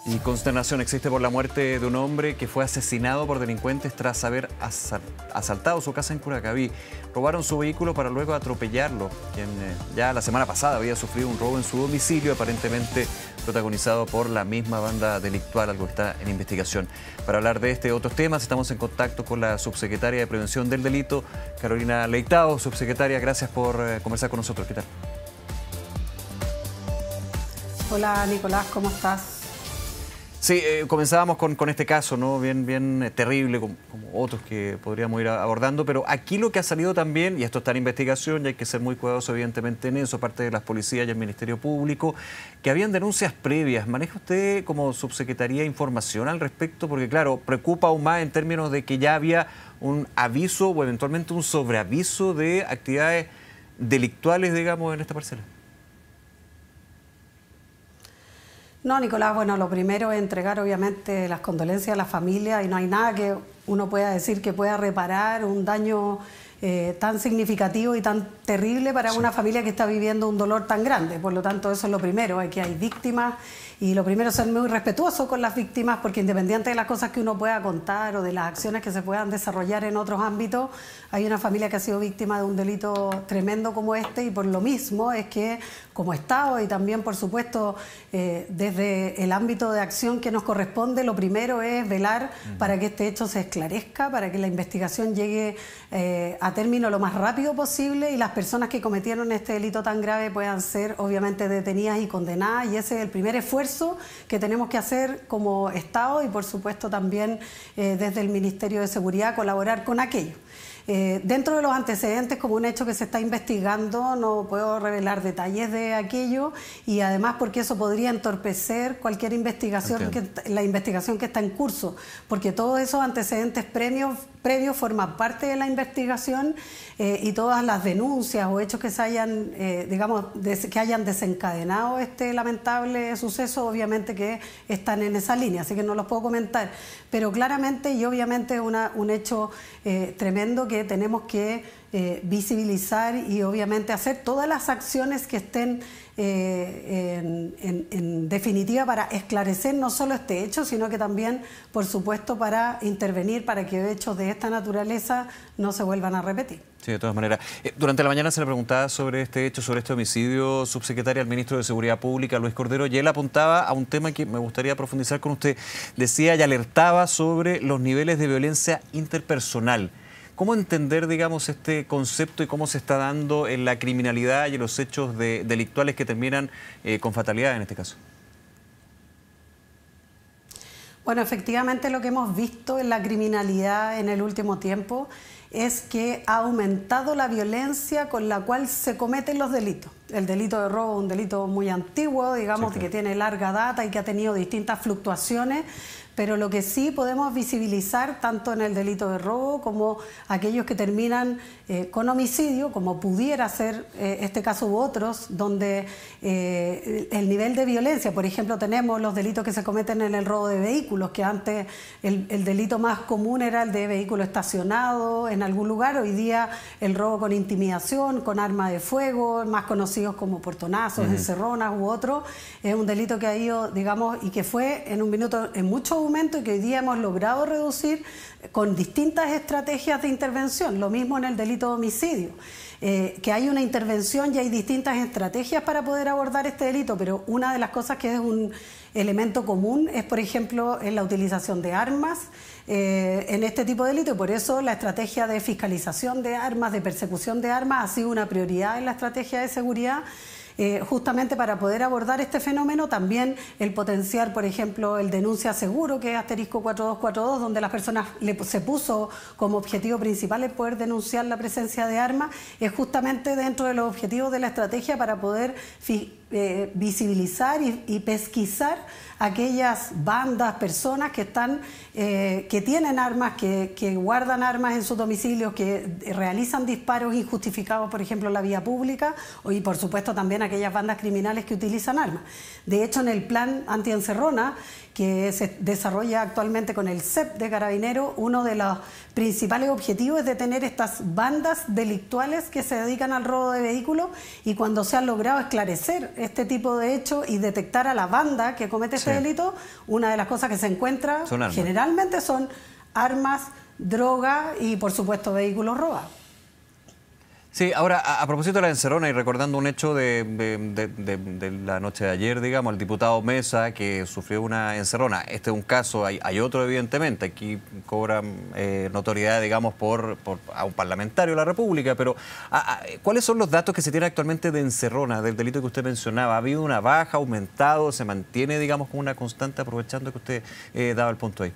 Y consternación existe por la muerte de un hombre que fue asesinado por delincuentes tras haber asaltado su casa en Curacaví. Robaron su vehículo para luego atropellarlo, quien ya la semana pasada había sufrido un robo en su domicilio, aparentemente protagonizado por la misma banda delictual, algo que está en investigación. Para hablar de este y otros temas, estamos en contacto con la subsecretaria de Prevención del Delito, Carolina Leitao. Subsecretaria, gracias por conversar con nosotros. ¿Qué tal? Hola Nicolás, ¿cómo estás? Sí, comenzábamos con este caso, ¿no? Bien terrible, como otros que podríamos ir abordando, pero aquí lo que ha salido también, y esto está en investigación y hay que ser muy cuidadoso evidentemente en eso, parte de las policías y el Ministerio Público, que habían denuncias previas. ¿Maneja usted como subsecretaría información al respecto? Porque claro, preocupa aún más en términos de que ya había un aviso o eventualmente un sobreaviso de actividades delictuales, digamos, en esta parcela. No, Nicolás, bueno, lo primero es entregar obviamente las condolencias a la familia y no hay nada que uno pueda decir que pueda reparar un daño tan significativo y tan terrible para una familia que está viviendo un dolor tan grande. Por lo tanto, eso es lo primero, que hay víctimas y lo primero es ser muy respetuoso con las víctimas porque independiente de las cosas que uno pueda contar o de las acciones que se puedan desarrollar en otros ámbitos, hay una familia que ha sido víctima de un delito tremendo como este y por lo mismo es que como Estado y también por supuesto desde el ámbito de acción que nos corresponde, lo primero es velar para que este hecho se esclarezca, para que la investigación llegue a término lo más rápido posible y las personas que cometieron este delito tan grave puedan ser obviamente detenidas y condenadas, y ese es el primer esfuerzo que tenemos que hacer como Estado y por supuesto también desde el Ministerio de Seguridad colaborar con aquello. Dentro de los antecedentes, como un hecho que se está investigando, no puedo revelar detalles de aquello y además porque eso podría entorpecer cualquier investigación, la investigación que está en curso, porque todos esos antecedentes previos forman parte de la investigación y todas las denuncias o hechos que se hayan, que hayan desencadenado este lamentable suceso, obviamente que están en esa línea, así que no los puedo comentar, pero claramente y obviamente un hecho tremendo que tenemos que visibilizar y obviamente hacer todas las acciones que estén en definitiva para esclarecer no solo este hecho, sino que también, por supuesto, para intervenir para que hechos de esta naturaleza no se vuelvan a repetir. Sí, de todas maneras. Durante la mañana se le preguntaba sobre este hecho, sobre este homicidio, subsecretaria al ministro de Seguridad Pública, Luis Cordero, y él apuntaba a un tema que me gustaría profundizar con usted. Decía y alertaba sobre los niveles de violencia interpersonal. ¿Cómo entender, digamos, este concepto y cómo se está dando en la criminalidad y en los hechos delictuales que terminan con fatalidad en este caso? Bueno, efectivamente lo que hemos visto en la criminalidad en el último tiempo es que ha aumentado la violencia con la cual se cometen los delitos. El delito de robo es un delito muy antiguo, digamos, sí, que tiene larga data y que ha tenido distintas fluctuaciones, pero lo que sí podemos visibilizar tanto en el delito de robo como aquellos que terminan con homicidio, como pudiera ser este caso u otros, donde el nivel de violencia, por ejemplo, tenemos los delitos que se cometen en el robo de vehículos, que antes el delito más común era el de vehículo estacionado en algún lugar, hoy día el robo con intimidación, con arma de fuego, más conocidos como portonazos, encerronas u otros, es un delito que ha ido, digamos, y que fue en un minuto, en muchos momentos, y que hoy día hemos logrado reducir con distintas estrategias de intervención. Lo mismo en el delito de homicidio, que hay una intervención y hay distintas estrategias para poder abordar este delito, pero una de las cosas que es un elemento común es, por ejemplo, en la utilización de armas en este tipo de delito, y por eso la estrategia de fiscalización de armas, de persecución de armas, ha sido una prioridad en la estrategia de seguridad. Justamente para poder abordar este fenómeno, también el potenciar, por ejemplo, el denuncia seguro, que es asterisco 4242, donde las personas se puso como objetivo principal el poder denunciar la presencia de armas, es justamente dentro de los objetivos de la estrategia para poder visibilizar y pesquisar aquellas bandas, personas que están, que tienen armas, que guardan armas en sus domicilios, que realizan disparos injustificados, por ejemplo, en la vía pública, y por supuesto también aquellas bandas criminales que utilizan armas. De hecho, en el plan antiencerrona, que se desarrolla actualmente con el CEP de Carabineros, uno de los principales objetivos es detener estas bandas delictuales que se dedican al robo de vehículos, y cuando se han logrado esclarecer este tipo de hechos y detectar a la banda que comete este delito, una de las cosas que se encuentra generalmente son armas, droga y por supuesto vehículos robados. Sí, ahora, a propósito de la encerrona y recordando un hecho de la noche de ayer, digamos, el diputado Mesa que sufrió una encerrona. Este es un caso, hay otro evidentemente, aquí cobra notoriedad, digamos, a un parlamentario de la República, pero ¿cuáles son los datos que se tienen actualmente de encerrona, del delito que usted mencionaba? ¿Ha habido una baja, aumentado, se mantiene, digamos, como una constante, aprovechando que usted daba el punto ahí?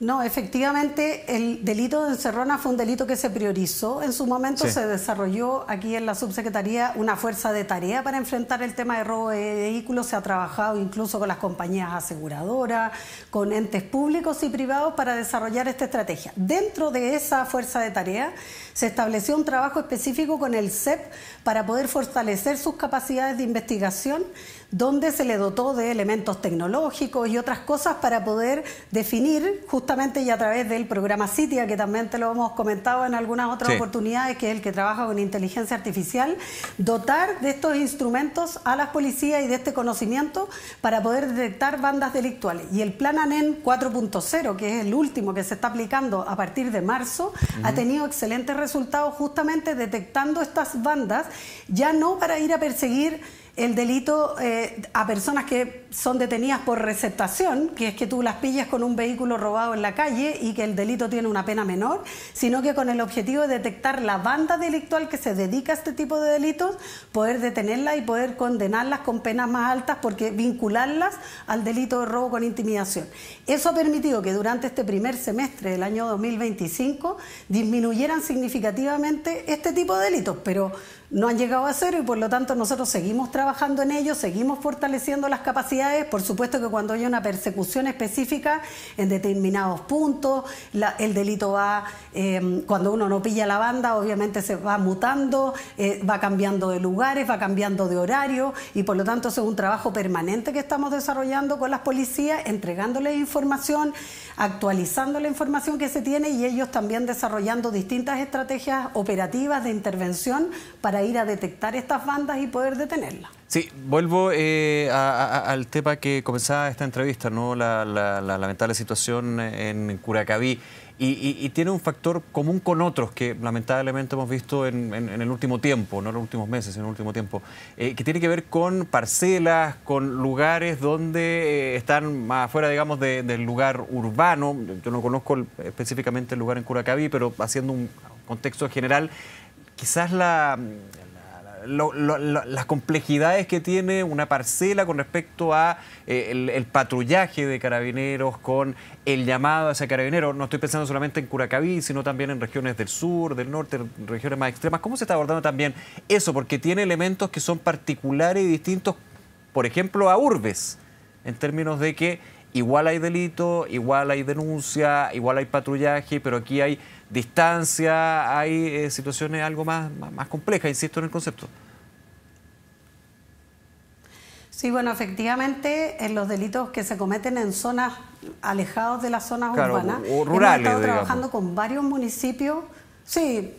No, efectivamente, el delito de encerrona fue un delito que se priorizó. En su momento se desarrolló aquí en la subsecretaría una fuerza de tarea para enfrentar el tema de robo de vehículos. Se ha trabajado incluso con las compañías aseguradoras, con entes públicos y privados para desarrollar esta estrategia. Dentro de esa fuerza de tarea se estableció un trabajo específico con el CEP para poder fortalecer sus capacidades de investigación, donde se le dotó de elementos tecnológicos y otras cosas para poder definir, justamente y a través del programa CITIA, que también te lo hemos comentado en algunas otras oportunidades, que es el que trabaja con inteligencia artificial, dotar de estos instrumentos a las policías y de este conocimiento para poder detectar bandas delictuales. Y el plan ANEN 4.0, que es el último que se está aplicando a partir de marzo, ha tenido excelentes resultados justamente detectando estas bandas, ya no para ir a perseguir el delito a personas que son detenidas por receptación, que es que tú las pillas con un vehículo robado en la calle y que el delito tiene una pena menor, sino que con el objetivo de detectar la banda delictual que se dedica a este tipo de delitos, poder detenerla y poder condenarlas con penas más altas, porque vincularlas al delito de robo con intimidación. Eso ha permitido que durante este primer semestre del año 2025 disminuyeran significativamente este tipo de delitos, pero no han llegado a cero y por lo tanto nosotros seguimos trabajando en ello, seguimos fortaleciendo las capacidades. Por supuesto que cuando hay una persecución específica en determinados puntos, el delito va, cuando uno no pilla la banda, obviamente se va mutando, va cambiando de lugares, va cambiando de horario, y por lo tanto eso es un trabajo permanente que estamos desarrollando con las policías, entregándoles información, actualizando la información que se tiene, y ellos también desarrollando distintas estrategias operativas de intervención para ir a detectar estas bandas y poder detenerlas. Sí, vuelvo al tema que comenzaba esta entrevista, ¿no? La lamentable situación en Curacaví. Y tiene un factor común con otros que lamentablemente hemos visto en el último tiempo, no en los últimos meses, sino en el último tiempo, que tiene que ver con parcelas, con lugares donde están más afuera, digamos, del lugar urbano. Yo no conozco específicamente el lugar en Curacaví, pero haciendo un contexto general, quizás las complejidades que tiene una parcela con respecto a el patrullaje de carabineros, con el llamado hacia carabineros. No estoy pensando solamente en Curacaví, sino también en regiones del sur, del norte, regiones más extremas. ¿Cómo se está abordando también eso? Porque tiene elementos que son particulares y distintos, por ejemplo, a urbes, en términos de que igual hay delito, igual hay denuncia, igual hay patrullaje, pero aquí hay distancia, hay situaciones algo más complejas, insisto en el concepto. Sí, bueno, efectivamente, en los delitos que se cometen en zonas alejadas de las zonas urbanas, o rurales, hemos estado trabajando digamos, con varios municipios, sí,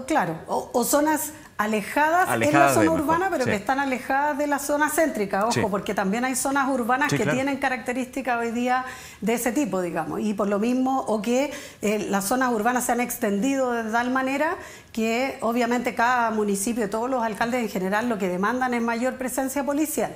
claro, o zonas alejadas en la zona urbana, pero que están alejadas de la zona céntrica, ojo, porque también hay zonas urbanas que tienen características hoy día de ese tipo, digamos, y por lo mismo, o que las zonas urbanas se han extendido de tal manera que obviamente cada municipio, todos los alcaldes en general, lo que demandan es mayor presencia policial.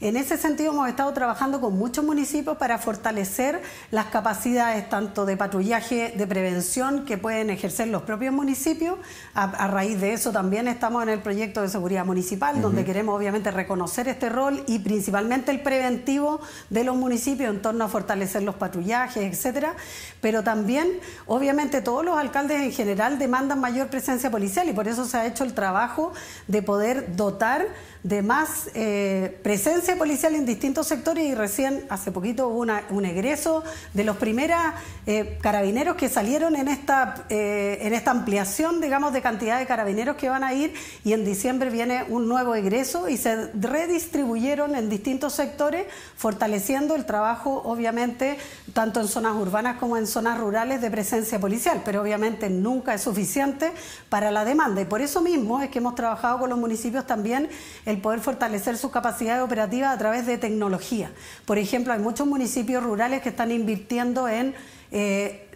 En ese sentido hemos estado trabajando con muchos municipios para fortalecer las capacidades tanto de patrullaje, de prevención que pueden ejercer los propios municipios. A raíz de eso también estamos en el proyecto de seguridad municipal, donde queremos obviamente reconocer este rol y principalmente el preventivo de los municipios en torno a fortalecer los patrullajes, etcétera. Pero también obviamente todos los alcaldes en general demandan mayor presencia policial y por eso se ha hecho el trabajo de poder dotar de más presencia policial en distintos sectores, y recién hace poquito hubo un egreso de los primeros carabineros que salieron en esta ampliación, digamos, de cantidad de carabineros que van a ir, y en diciembre viene un nuevo egreso y se redistribuyeron en distintos sectores, fortaleciendo el trabajo, obviamente, tanto en zonas urbanas como en zonas rurales de presencia policial, pero obviamente nunca es suficiente para la demanda, y por eso mismo es que hemos trabajado con los municipios también el poder fortalecer sus capacidades operativas a través de tecnología. Por ejemplo, hay muchos municipios rurales que están invirtiendo en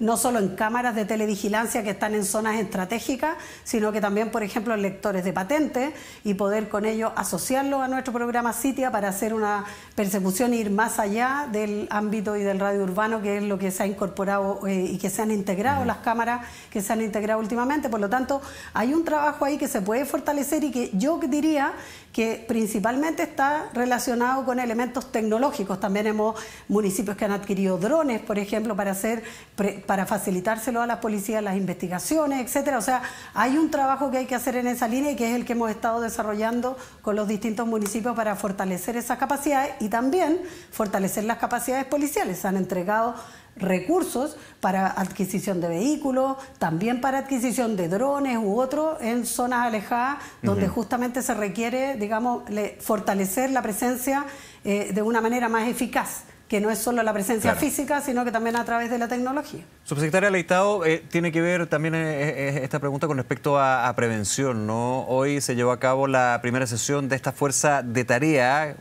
no solo en cámaras de televigilancia que están en zonas estratégicas, sino que también, por ejemplo, en lectores de patentes, y poder con ello asociarlo a nuestro programa CITIA para hacer una persecución e ir más allá del ámbito y del radio urbano, que es lo que se ha incorporado y que se han integrado, las cámaras que se han integrado últimamente. Por lo tanto, hay un trabajo ahí que se puede fortalecer y que yo diría que principalmente está relacionado con elementos tecnológicos. También hemos municipios que han adquirido drones, por ejemplo, para facilitárselo a las policías, las investigaciones, etcétera. O sea, hay un trabajo que hay que hacer en esa línea y que es el que hemos estado desarrollando con los distintos municipios para fortalecer esas capacidades y también fortalecer las capacidades policiales. Se han entregado recursos para adquisición de vehículos, también para adquisición de drones u otros en zonas alejadas donde justamente se requiere, digamos, fortalecer la presencia de una manera más eficaz, que no es solo la presencia física, sino que también a través de la tecnología. Subsecretaria Leitao, tiene que ver también esta pregunta con respecto a prevención, ¿no? Hoy se llevó a cabo la primera sesión de esta fuerza de tarea,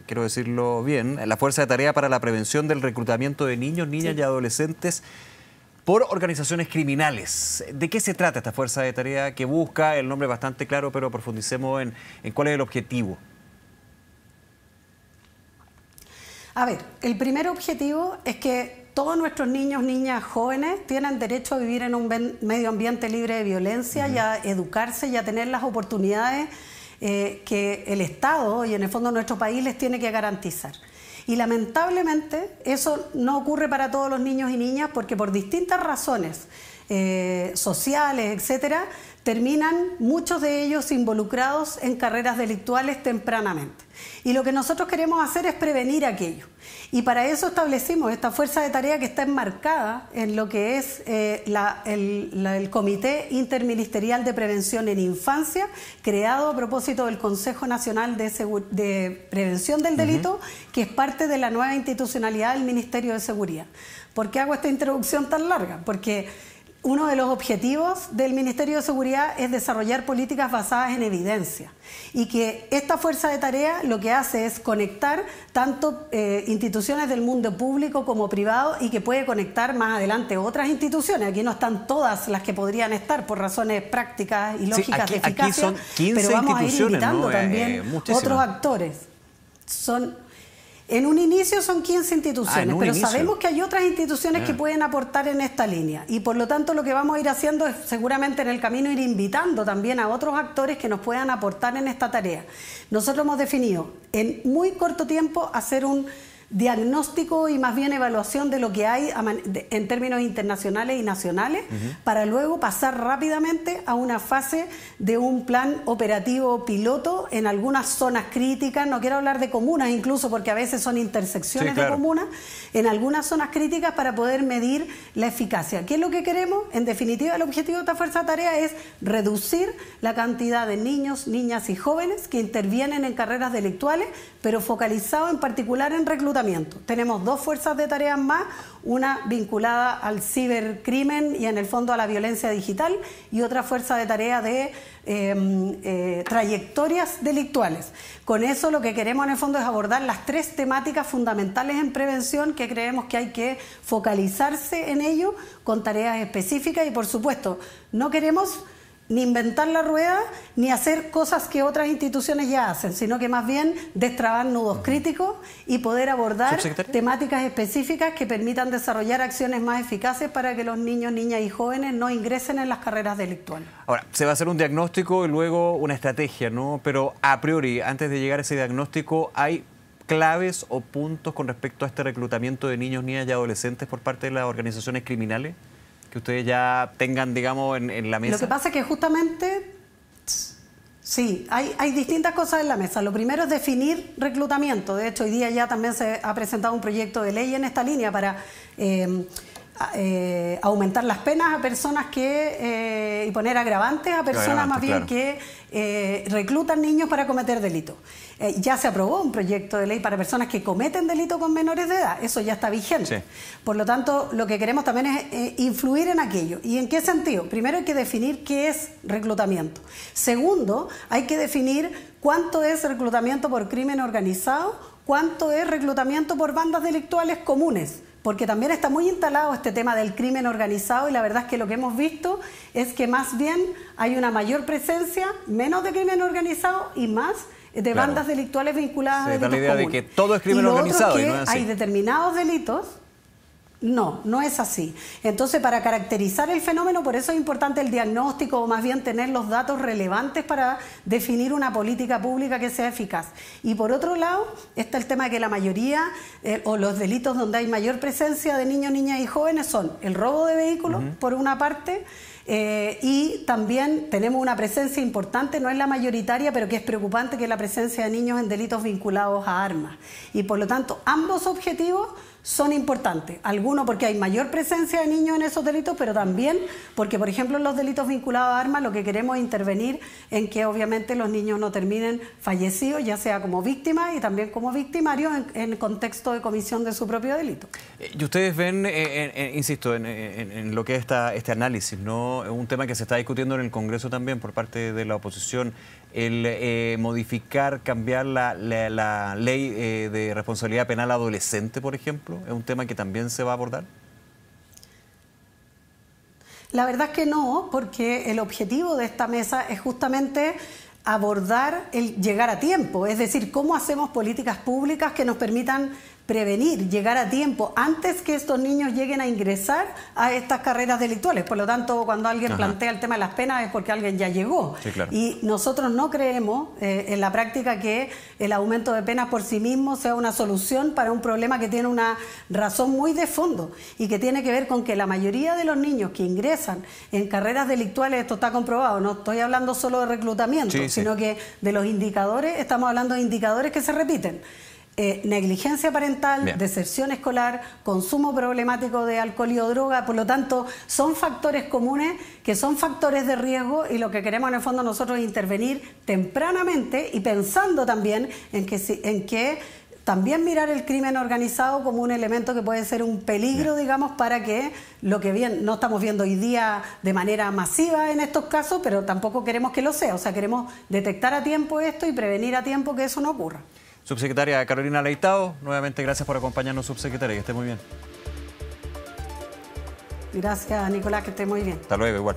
quiero decirlo bien, la Fuerza de Tarea para la Prevención del Reclutamiento de Niños, Niñas y Adolescentes por organizaciones criminales. ¿De qué se trata esta Fuerza de Tarea que busca? El nombre es bastante claro, pero profundicemos en cuál es el objetivo. A ver, el primer objetivo es que todos nuestros niños, niñas, jóvenes tienen derecho a vivir en un medio ambiente libre de violencia y a educarse y a tener las oportunidades que el Estado y en el fondo nuestro país les tiene que garantizar. Y lamentablemente eso no ocurre para todos los niños y niñas porque por distintas razones sociales, etcétera, terminan muchos de ellos involucrados en carreras delictuales tempranamente. Y lo que nosotros queremos hacer es prevenir aquello. Y para eso establecimos esta fuerza de tarea que está enmarcada en lo que es el Comité Interministerial de Prevención en Infancia, creado a propósito del Consejo Nacional de Prevención del Delito, que es parte de la nueva institucionalidad del Ministerio de Seguridad. ¿Por qué hago esta introducción tan larga? Porque uno de los objetivos del Ministerio de Seguridad es desarrollar políticas basadas en evidencia y que esta fuerza de tarea lo que hace es conectar tanto instituciones del mundo público como privado y que puede conectar más adelante otras instituciones. Aquí no están todas las que podrían estar por razones prácticas y lógicas de eficacia, aquí son 15 pero vamos a ir invitando, ¿no? También otros actores. En un inicio son 15 instituciones, pero sabemos que hay otras instituciones que pueden aportar en esta línea y por lo tanto lo que vamos a ir haciendo es seguramente en el camino ir invitando también a otros actores que nos puedan aportar en esta tarea. Nosotros hemos definido en muy corto tiempo hacer un diagnóstico y más bien evaluación de lo que hay en términos internacionales y nacionales para luego pasar rápidamente a una fase de un plan operativo piloto en algunas zonas críticas, no quiero hablar de comunas incluso porque a veces son intersecciones de comunas, en algunas zonas críticas para poder medir la eficacia. ¿Qué es lo que queremos? En definitiva, el objetivo de esta fuerza de tarea es reducir la cantidad de niños, niñas y jóvenes que intervienen en carreras delictuales, pero focalizado en particular en reclutamiento. Tenemos dos fuerzas de tareas más, una vinculada al cibercrimen y en el fondo a la violencia digital y otra fuerza de tarea de trayectorias delictuales. Con eso lo que queremos en el fondo es abordar las tres temáticas fundamentales en prevención que creemos que hay que focalizarse en ello con tareas específicas y por supuesto no queremos ni inventar la rueda, ni hacer cosas que otras instituciones ya hacen, sino que más bien destrabar nudos críticos y poder abordar temáticas específicas que permitan desarrollar acciones más eficaces para que los niños, niñas y jóvenes no ingresen en las carreras delictuales. Ahora, se va a hacer un diagnóstico y luego una estrategia, ¿no? Pero a priori, antes de llegar a ese diagnóstico, ¿hay claves o puntos con respecto a este reclutamiento de niños, niñas y adolescentes por parte de las organizaciones criminales? Que ustedes ya tengan, digamos, en la mesa. Lo que pasa es que justamente Sí, hay distintas cosas en la mesa. Lo primero es definir reclutamiento. De hecho, hoy día ya también se ha presentado un proyecto de ley en esta línea para aumentar las penas a personas y poner agravantes a personas más bien que reclutan niños para cometer delitos. Ya se aprobó un proyecto de ley para personas que cometen delitos con menores de edad. Eso ya está vigente. Sí. Por lo tanto, lo que queremos también es influir en aquello. ¿Y en qué sentido? Primero hay que definir qué es reclutamiento. Segundo, hay que definir cuánto es reclutamiento por crimen organizado, cuánto es reclutamiento por bandas delictuales comunes. Porque también está muy instalado este tema del crimen organizado y la verdad es que lo que hemos visto es que más bien hay una mayor presencia, menos de crimen organizado y más de bandas delictuales vinculadas a delitos comunes. Da la idea de que todo es crimen organizado y no es así. Hay determinados delitos. No, no es así. Entonces, para caracterizar el fenómeno, por eso es importante el diagnóstico o más bien tener los datos relevantes para definir una política pública que sea eficaz. Y por otro lado, está el tema de que la mayoría o los delitos donde hay mayor presencia de niños, niñas y jóvenes son el robo de vehículos, por una parte, y también tenemos una presencia importante, no es la mayoritaria, pero que es preocupante, que es la presencia de niños en delitos vinculados a armas. Y por lo tanto, ambos objetivos son importantes. Algunos porque hay mayor presencia de niños en esos delitos, pero también porque, por ejemplo, en los delitos vinculados a armas lo que queremos es intervenir en que obviamente los niños no terminen fallecidos, ya sea como víctimas y también como victimarios en contexto de comisión de su propio delito. Y ustedes ven, insisto, en lo que es este análisis, ¿no? Un tema que se está discutiendo en el Congreso también por parte de la oposición, el modificar, cambiar la ley de responsabilidad penal adolescente, por ejemplo, ¿es un tema que también se va a abordar? La verdad es que no, porque el objetivo de esta mesa es justamente abordar el llegar a tiempo, es decir, cómo hacemos políticas públicas que nos permitan prevenir, llegar a tiempo, antes que estos niños lleguen a ingresar a estas carreras delictuales. Por lo tanto, cuando alguien plantea el tema de las penas es porque alguien ya llegó. Sí, claro. Y nosotros no creemos en la práctica que el aumento de penas por sí mismo sea una solución para un problema que tiene una razón muy de fondo y que tiene que ver con que la mayoría de los niños que ingresan en carreras delictuales, esto está comprobado, no estoy hablando solo de reclutamiento, sino que de los indicadores, estamos hablando de indicadores que se repiten. Negligencia parental, deserción escolar, consumo problemático de alcohol y o droga, por lo tanto son factores comunes que son factores de riesgo y lo que queremos en el fondo nosotros es intervenir tempranamente y pensando también en que también mirar el crimen organizado como un elemento que puede ser un peligro, digamos, para que lo que bien no estamos viendo hoy día de manera masiva en estos casos, pero tampoco queremos que lo sea, o sea, queremos detectar a tiempo esto y prevenir a tiempo que eso no ocurra. Subsecretaria Carolina Leitao, nuevamente gracias por acompañarnos, subsecretaria, que esté muy bien. Gracias, Nicolás, que esté muy bien. Hasta luego, igual.